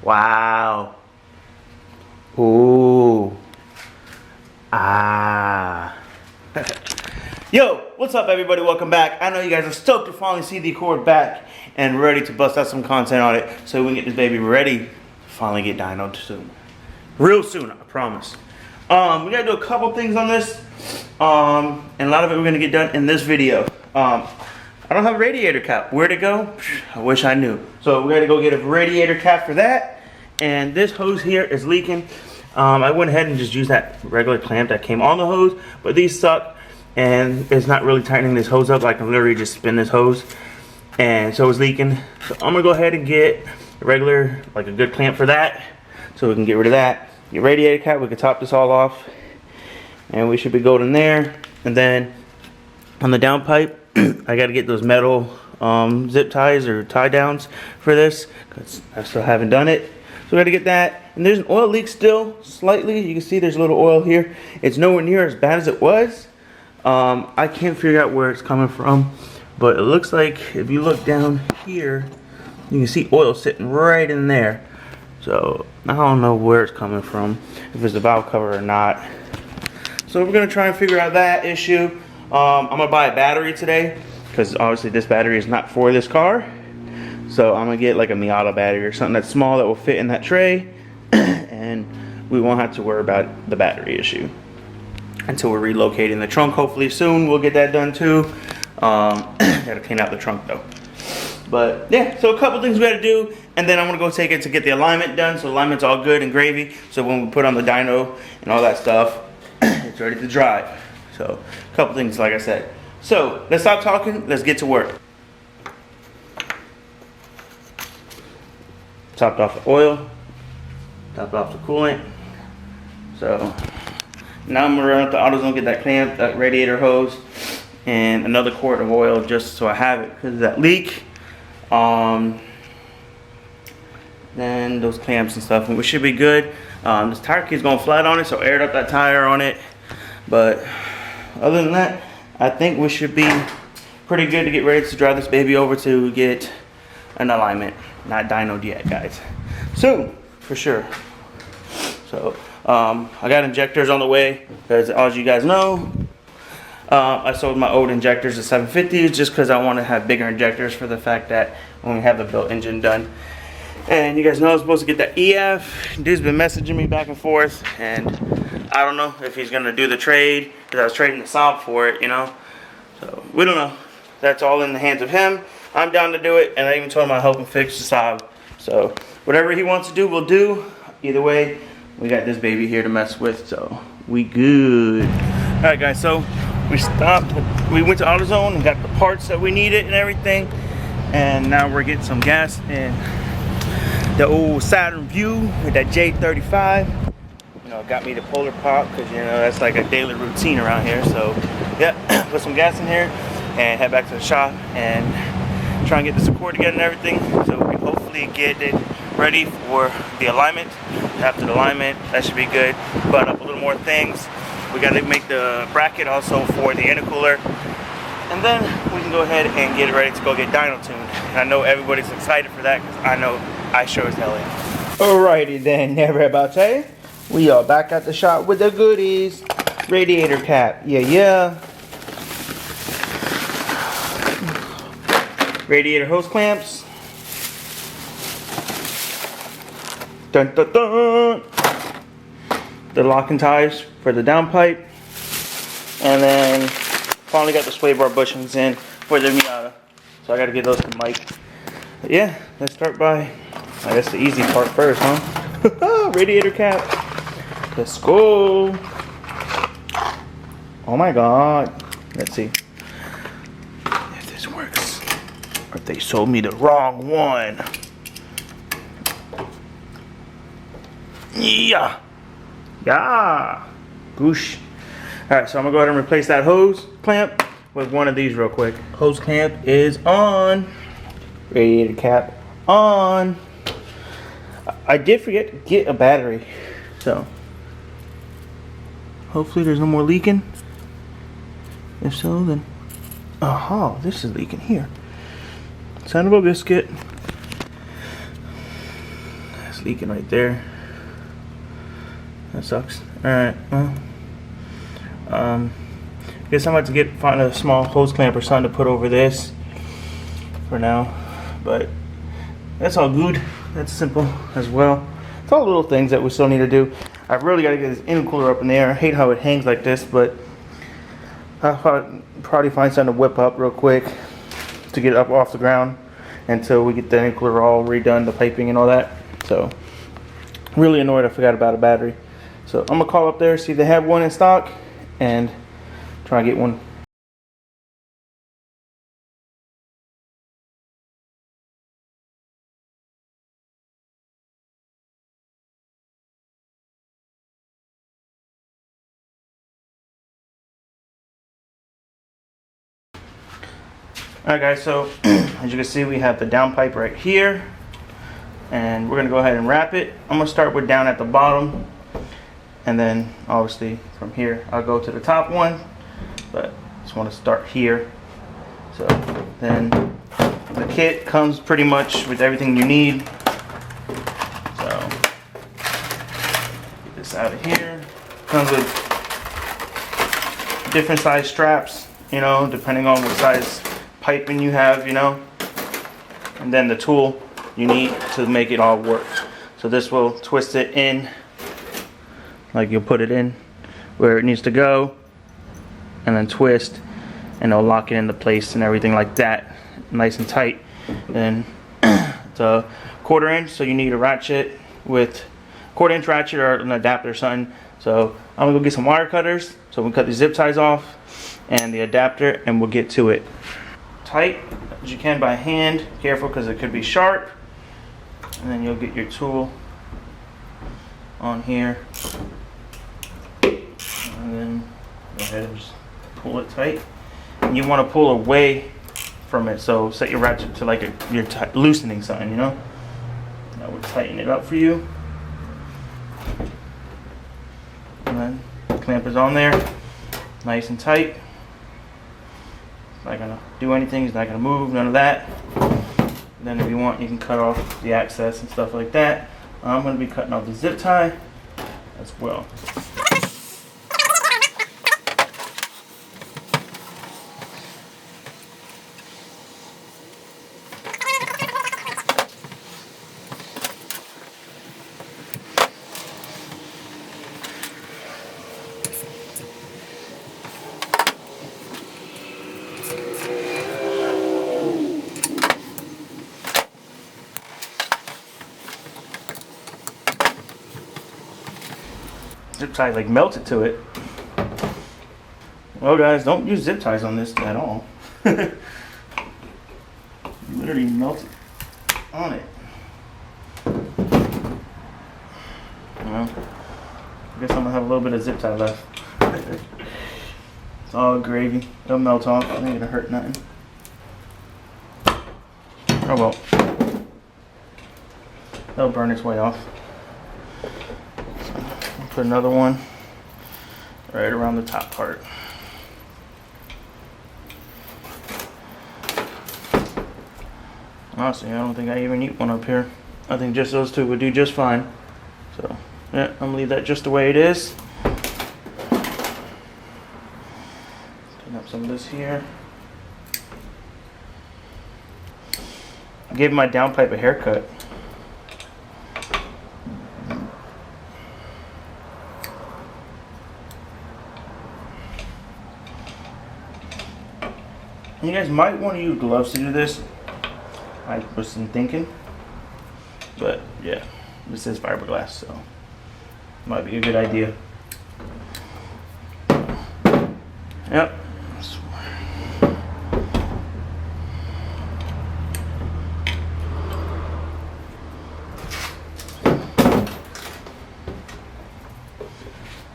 Wow. Ooh. Ah. Yo, what's up everybody? Welcome back. I know you guys are stoked to finally see the Accord back and ready to bust out some content on it so we can get this baby ready to finally get dynoed soon. Real soon, I promise. We gotta do a couple things on this. And a lot of it we're gonna get done in this video. I don't have a radiator cap. Where'd it go? I wish I knew. So we gotta go get a radiator cap for that. And this hose here is leaking. I went ahead and just used that regular clamp that came on the hose, but these suck and it's not really tightening this hose up. I can literally just spin this hose and so it's leaking. So I'm gonna go ahead and get a regular, like a good clamp for that so we can get rid of that. Get radiator cap, we can top this all off and we should be golden there. And then on the downpipe, I got to get those metal zip ties or tie downs for this because I still haven't done it. So we got to get that. And there's an oil leak still, slightly. You can see there's a little oil here. It's nowhere near as bad as it was. I can't figure out where it's coming from, but it looks like if you look down here, you can see oil sitting right in there. So I don't know where it's coming from, if it's the valve cover or not. So we're gonna try and figure out that issue. I'm gonna buy a battery today because obviously this battery is not for this car. So I'm gonna get like a Miata battery or something that's small that will fit in that tray and we won't have to worry about the battery issue until we're relocating the trunk. Hopefully soon we'll get that done too. Gotta clean out the trunk though. But yeah, so a couple things we gotta do, and then I'm gonna go take it to get the alignment done. So the alignment's all good and gravy. So when we put on the dyno and all that stuff, it's ready to drive. So a couple things like I said. So let's stop talking, let's get to work. Topped off the oil, topped off the coolant. So now I'm gonna run up to AutoZone, get that clamp, that radiator hose, and another quart of oil just so I have it because of that leak. Then those clamps and stuff, and we should be good. This tire key's going flat on it, so I aired up that tire on it. But other than that, I think we should be pretty good to get ready to drive this baby over to get an alignment. Not dynoed yet, guys. Soon, for sure. So I got injectors on the way because, as you guys know, I sold my old injectors, the 750s, just because I want to have bigger injectors for the fact that when we have the built engine done. And you guys know I was supposed to get that EF. Dude's been messaging me back and forth, and I don't know if he's gonna do the trade because I was trading the Saab for it, you know. So we don't know. That's all in the hands of him. I'm down to do it, and I even told him I'll help him fix the Saab. So whatever he wants to do, we'll do. Either way, we got this baby here to mess with, so we good. All right, guys. So we stopped. We went to AutoZone and got the parts that we needed and everything, and now we're getting some gas in the old Saturn View with that J35. You know, got me the Polar Pop because, you know, that's like a daily routine around here. So yeah, put some gas in here and head back to the shop and try and get this Accord together and everything so we can hopefully get it ready for the alignment. After the alignment, that should be good. But up a little more things. We got to make the bracket also for the intercooler, and then we can go ahead and get it ready to go get dyno tuned. And I know everybody's excited for that because I know I sure as hell am. Alrighty then, everybody. We are back at the shop with the goodies. Radiator cap, yeah. Radiator hose clamps. Dun dun dun. The locking ties for the downpipe. And then finally got the sway bar bushings in for the Miata. So I gotta get those to Mike. But yeah, let's start by, I guess, the easy part first, huh? Radiator cap. Let's go. Oh my god. Let's see if this works. Or if they sold me the wrong one. Yeah. Yeah. Goosh. Alright, so I'm gonna go ahead and replace that hose clamp with one of these real quick. Hose clamp is on. Radiator cap on. I did forget to get a battery, so hopefully there's no more leaking. If so, then aha, this is leaking here. Son of a biscuit. That's leaking right there. That sucks. Alright, well. Guess I'm about to find a small hose clamp or something to put over this for now. But that's all good. That's simple as well. It's all little things that we still need to do. I really got to get this intercooler up in the air. I hate how it hangs like this, but I'll probably find something to whip up real quick to get it up off the ground until we get the intercooler all redone, the piping and all that. So, really annoyed I forgot about a battery. So I'm gonna call up there, see if they have one in stock, and try and get one. Alright guys, so as you can see we have the down pipe right here, and we're gonna go ahead and wrap it. I'm gonna start with down at the bottom, and then obviously from here I'll go to the top one, but just want to start here. So then the kit comes pretty much with everything you need. So get this out of here. Comes with different size straps, you know, depending on what size piping you have, you know, and then the tool you need to make it all work. So this will twist it in, like you'll put it in where it needs to go, and then twist, and it'll lock it into place and everything like that, nice and tight. Then it's a 1/4 inch, so you need a ratchet with 1/4 inch ratchet or an adapter or something. So I'm gonna go get some wire cutters so we can cut these zip ties off and the adapter, and we'll get to it. Tight as you can by hand, careful because it could be sharp, and then you'll get your tool on here, and then go ahead and just pull it tight. And you want to pull away from it, so set your ratchet to like you're loosening something, you know. That would tighten it up for you, and then the clamp is on there, nice and tight. Not gonna do anything, he's not gonna move, none of that. Then if you want, you can cut off the access and stuff like that. I'm gonna be cutting off the zip tie as well. Zip tie like melted to it. Well guys, don't use zip ties on this at all. Literally melted on it. Well, I guess I'm gonna have a little bit of zip tie left. It's all gravy. It'll melt off. It ain't gonna hurt nothing. Oh well. It'll burn its way off. Put another one right around the top part. Honestly, I don't think I even need one up here. I think just those two would do just fine. So, yeah, I'm gonna leave that just the way it is. Clean up some of this here. I gave my downpipe a haircut. You guys might want to use gloves to do this. I wasn't thinking, but yeah, this is fiberglass, so might be a good idea. Yep.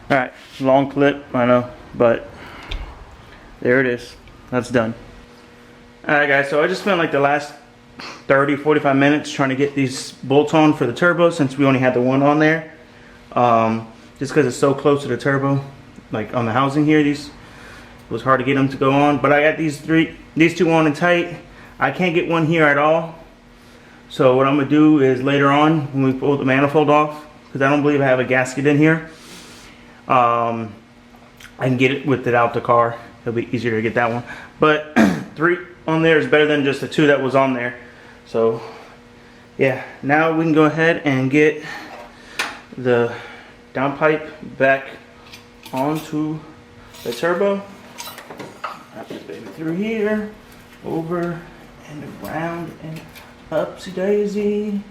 All right, long clip, I know, but there it is. That's done. Alright guys, so I just spent like the last 30-45 minutes trying to get these bolts on for the turbo, since we only had the one on there. Just because it's so close to the turbo, like on the housing here, it was hard to get them to go on. But I got these two on and tight. I can't get one here at all. So what I'm gonna do is later on when we pull the manifold off, because I don't believe I have a gasket in here, I can get it with it out the car. It'll be easier to get that one. But 3 on there is better than just the 2 that was on there. So yeah, now we can go ahead and get the downpipe back onto the turbo. Wrap this baby through here, over and around and upsy daisy.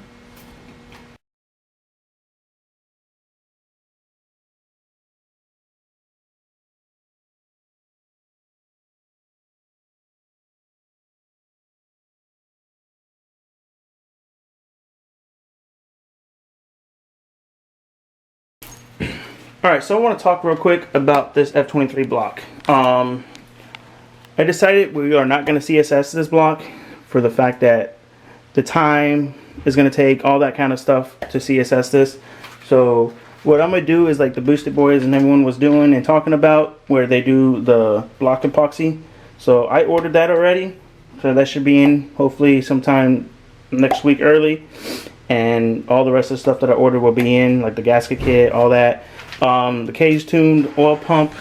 Alright, so I want to talk real quick about this F23 block. I decided we are not going to CSS this block for the fact that the time is going to take, all that kind of stuff to CSS this. So what I'm going to do is like the Boosted Boys and everyone was doing and talking about, where they do the block epoxy. So I ordered that already. So that should be in hopefully sometime next week early. And all the rest of the stuff that I ordered will be in, like the gasket kit, all that. The cage tuned oil pump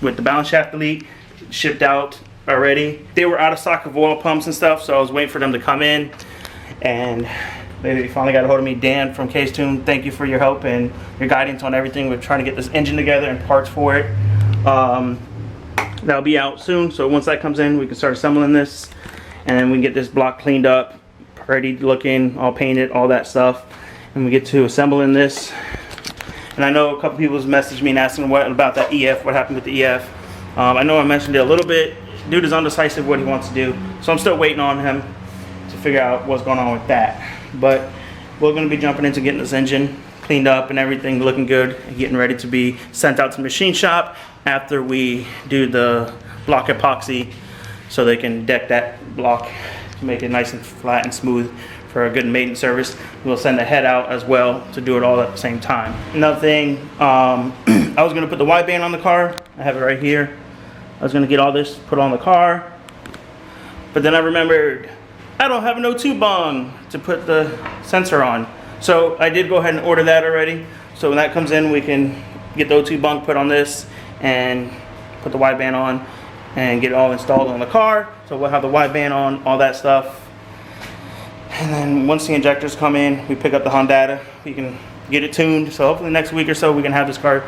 with the balance shaft delete shipped out already. They were out of stock of oil pumps and stuff, so I was waiting for them to come in, and they finally got a hold of me. Dan from Cage Tune, thank you for your help and your guidance on everything. We're trying to get this engine together and parts for it. That'll be out soon, so once that comes in we can start assembling this, and then we can get this block cleaned up, ready looking, all painted, all that stuff, and we get to assembling this. And I know a couple people have messaged me and asking what about that EF, what happened with the EF. I know I mentioned it a little bit. Dude is undecisive what he wants to do, so I'm still waiting on him to figure out what's going on with that. But we're going to be jumping into getting this engine cleaned up and everything looking good, and getting ready to be sent out to the machine shop after we do the block epoxy, so they can deck that block to make it nice and flat and smooth for a good maintenance service. We'll send the head out as well to do it all at the same time. Another thing, I was gonna put the wideband on the car. I have it right here. I was gonna get all this put on the car, but then I remembered I don't have an O2 bung to put the sensor on. So I did go ahead and order that already. So when that comes in, we can get the O2 bung put on this and put the wideband on and get it all installed on the car. So we'll have the wideband on, all that stuff. And then once the injectors come in, we pick up the Honda, we can get it tuned. So hopefully next week or so we can have this car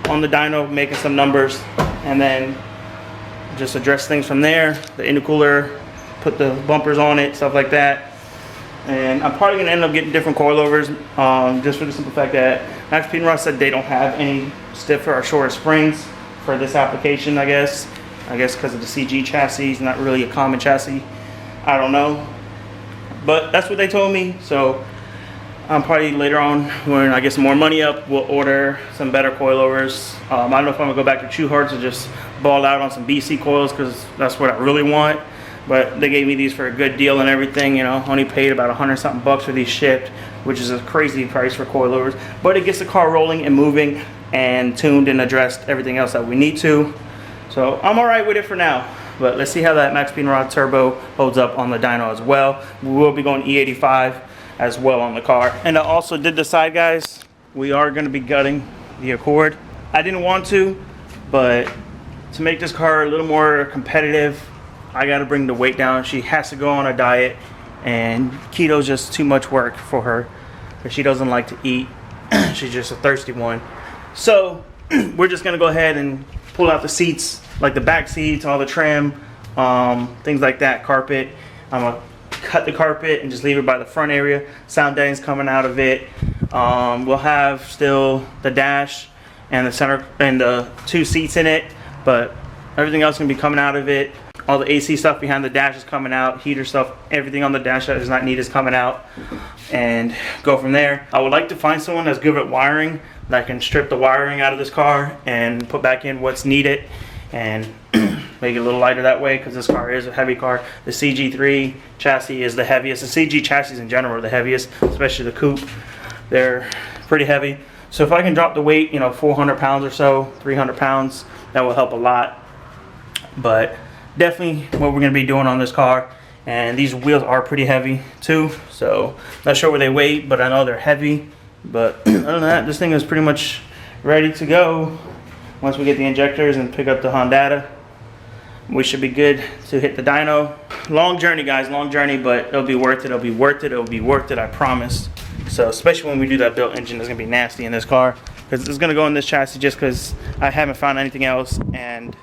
on the dyno making some numbers, and then just address things from there. The intercooler, put the bumpers on it, stuff like that. And I'm probably gonna end up getting different coilovers, just for the simple fact that Max Penrod said they don't have any stiffer or shorter springs for this application, I guess because of the CG chassis. It's not really a common chassis, I don't know. But that's what they told me, so I'm probably later on, when I get some more money up, we'll order some better coilovers. I don't know if I'm gonna go back to True Hearts or just ball out on some BC coils, because that's what I really want. But they gave me these for a good deal and everything, you know. Only paid about $100-something bucks for these shipped, which is a crazy price for coilovers. But it gets the car rolling and moving and tuned and addressed everything else that we need to. So I'm alright with it for now. But let's see how that Max Penrod turbo holds up on the dyno as well. We will be going E85 as well on the car. And I also did decide, guys, we are going to be gutting the Accord. I didn't want to, but to make this car a little more competitive, I got to bring the weight down. She has to go on a diet, and keto's just too much work for her, because she doesn't like to eat. She's just a thirsty one. So we're just going to go ahead and pull out the seats, like the back seats, all the trim, things like that, carpet. I'm gonna cut the carpet and just leave it by the front area. Sound deadening's coming out of it. We'll have still the dash and the center and the 2 seats in it, but everything else can be coming out of it. All the AC stuff behind the dash is coming out, heater stuff, everything on the dash that does not need is coming out, and go from there. I would like to find someone that's good at wiring, that can strip the wiring out of this car and put back in what's needed, and make it a little lighter that way, because this car is a heavy car. The CG3 chassis is the heaviest. The CG chassis in general are the heaviest, especially the coupe. They're pretty heavy. So if I can drop the weight, 400 pounds or so, 300 pounds, that will help a lot. But definitely what we're going to be doing on this car And these wheels are pretty heavy too, so not sure where they weigh, but I know they're heavy. But other than that, this thing is pretty much ready to go. Once we get the injectors and pick up the Honda, we should be good to hit the dyno. Long journey, guys, long journey, but it'll be worth it. It'll be worth it. It'll be worth it, I promise. So especially when we do that built engine, it's gonna be nasty in this car, because it's gonna go in this chassis just because I haven't found anything else. And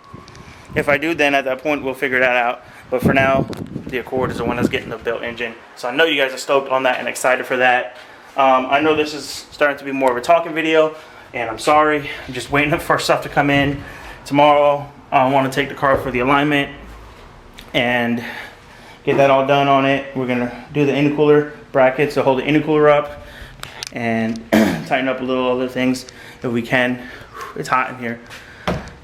if I do, then at that point we'll figure that out. But for now, the Accord is the one that's getting the built engine. So I know you guys are stoked on that and excited for that. I know this is starting to be more of a talking video, and I'm sorry. I'm just waiting for stuff to come in. Tomorrow, I want to take the car for the alignment and get that all done on it. We're gonna do the intercooler brackets to hold the intercooler up and tighten up a little other things if we can. It's hot in here.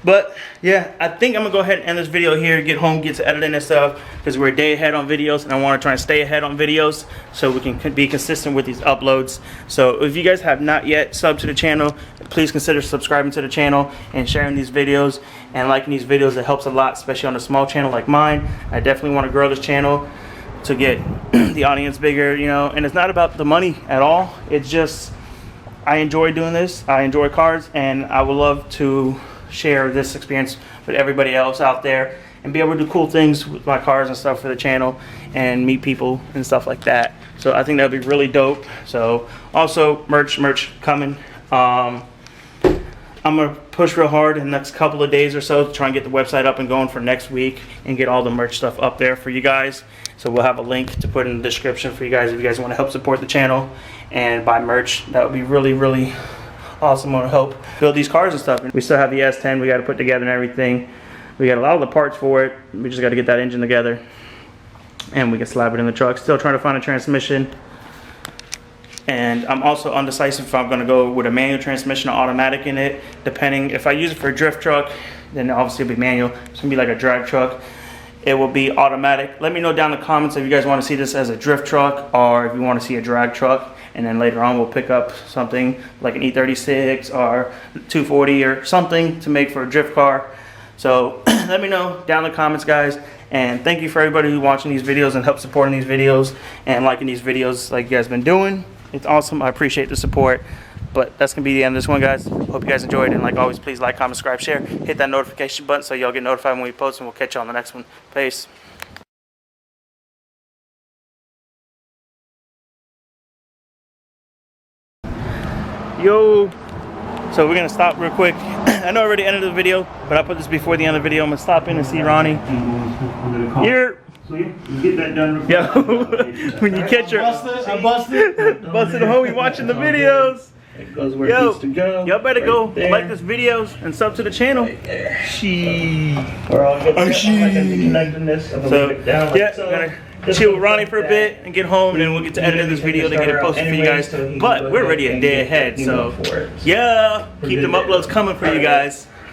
But yeah, I think I'm gonna go ahead and end this video here, get home, get to editing and stuff, because we're a day ahead on videos and I want to try and stay ahead on videos so we can be consistent with these uploads. So if you guys have not yet subbed to the channel, please consider subscribing to the channel and sharing these videos and liking these videos. It helps a lot, especially on a small channel like mine. I definitely want to grow this channel to get the audience bigger, you know. And it's not about the money at all. It's just I enjoy doing this. I enjoy cars, and I would love to share this experience with everybody else out there and be able to do cool things with my cars and stuff for the channel and meet people and stuff like that. So I think that'd be really dope. So also merch coming. I'm gonna push real hard in the next couple of days or so to try and get the website up and going for next week and get all the merch stuff up there for you guys. So we'll have a link to put in the description for you guys if you guys want to help support the channel and buy merch. That would be really awesome. Want to help build these cars and stuff. We still have the S10 we got to put together and everything. We got a lot of the parts for it. We just got to get that engine together and we can slap it in the truck. Still trying to find a transmission. And I'm also undecisive if I'm going to go with a manual transmission or automatic in it. Depending, if I use it for a drift truck, then obviously it'll be manual. It's going to be like a drag truck. It will be automatic. Let me know down in the comments if you guys want to see this as a drift truck or if you want to see a drag truck. And then later on we'll pick up something like an E36 or 240 or something to make for a drift car. So let me know down in the comments, guys. And thank you for everybody who's watching these videos and help supporting these videos and liking these videos like you guys been doing. It's awesome. I appreciate the support. But that's going to be the end of this one, guys. Hope you guys enjoyed. And like always, please like, comment, subscribe, share. Hit that notification button so y'all get notified when we post. And we'll catch you on the next one. Peace. Yo. So we're going to stop real quick. I know I already ended the video, but I put this before the end of the video. I'm going to stop in and see Ronnie. Here. So you get that done. Yo, when you catch your... I busted. Busted the homie watching the videos. It goes where it needs to go. Y'all better right go there. like this videos and sub to the channel. Right She. We're all good. Oh, she. I'm connecting this. I'm So, gonna down like yeah, so. I'm gonna chill with Ronnie for a bit and get home, and then we'll get to editing this video to get it posted for you guys. But we're already a day ahead, so yeah, keep them uploads coming for you guys.